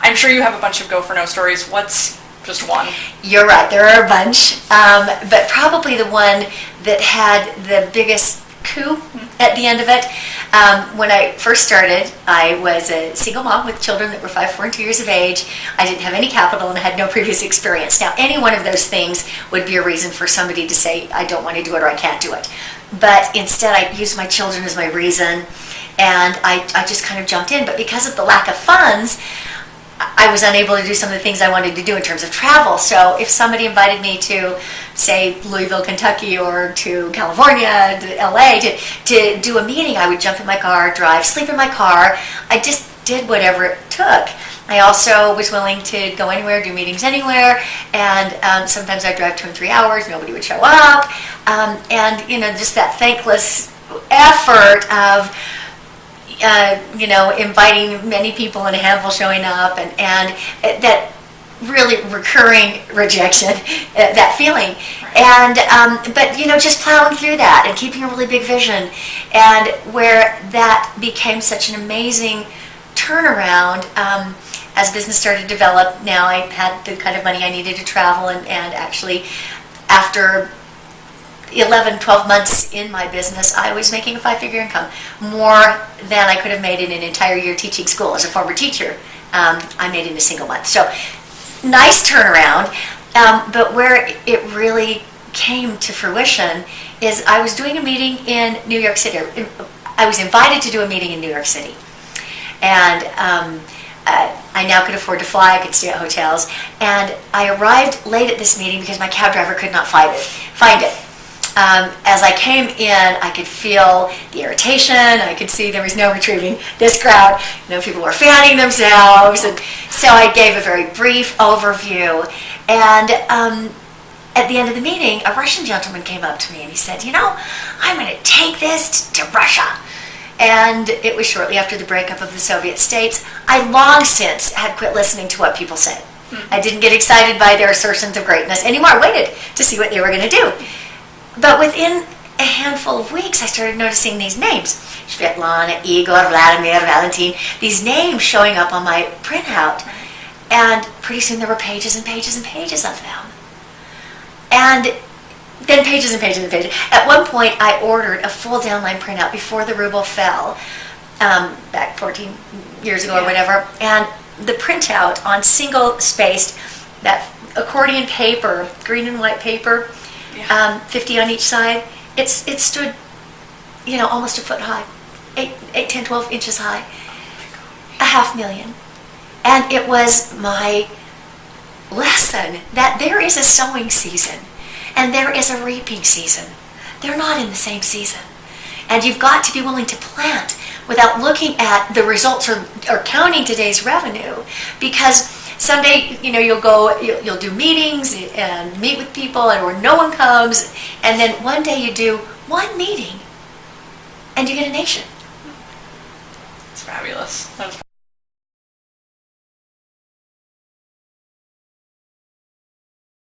I'm sure you have a bunch of go for no stories. What's just one? You're right, there are a bunch, but probably the one that had the biggest coup at the end of it. When I first started, I was a single mom with children that were 5, 4, and 2 years of age. I didn't have any capital and had no previous experience. Now, any one of those things would be a reason for somebody to say, I don't want to do it or I can't do it. But instead, I used my children as my reason, and I just kind of jumped in. But because of the lack of funds, I was unable to do some of the things I wanted to do in terms of travel. So if somebody invited me to, say, Louisville, Kentucky, or to California, to LA, to do a meeting, I would jump in my car, drive, sleep in my car. I just did whatever it took. I also was willing to go anywhere, do meetings anywhere, and sometimes I'd drive 2 and 3 hours, nobody would show up. And, just that thankless effort of inviting many people and a handful showing up, and that really recurring rejection, that feeling. And but just plowing through that and keeping a really big vision, and where that became such an amazing turnaround as business started to develop. Now I had the kind of money I needed to travel, and actually after 11, 12 months in my business, I was making a 5-figure income, more than I could have made in an entire year teaching school. As a former teacher, I made in a single month. So, nice turnaround, but where it really came to fruition is I was doing a meeting in New York City. I was invited to do a meeting in New York City, and I now could afford to fly. I could stay at hotels, and I arrived late at this meeting because my cab driver could not find it. As I came in, I could feel the irritation. I could see there was no retrieving this crowd. People were fanning themselves. And so I gave a very brief overview. And at the end of the meeting, a Russian gentleman came up to me and he said, I'm going to take this to Russia. And it was shortly after the breakup of the Soviet states. I long since had quit listening to what people said. I didn't get excited by their assertions of greatness anymore. I waited to see what they were going to do. But within a handful of weeks, I started noticing these names. Svetlana, Igor, Vladimir, Valentin, these names showing up on my printout. And pretty soon there were pages and pages and pages of them. And then pages and pages and pages. At one point, I ordered a full downline printout before the ruble fell, back 14 years ago or whatever. And the printout on single-spaced, that accordion paper, green and white paper, 50 on each side. It stood, almost a foot high, 8, 10, 12 inches high, 500,000. And it was my lesson that there is a sowing season and there is a reaping season. They're not in the same season. And you've got to be willing to plant without looking at the results or counting today's revenue, because someday, you'll do meetings and meet with people, or no one comes, and then one day you do one meeting, and you get a nation. It's fabulous. That was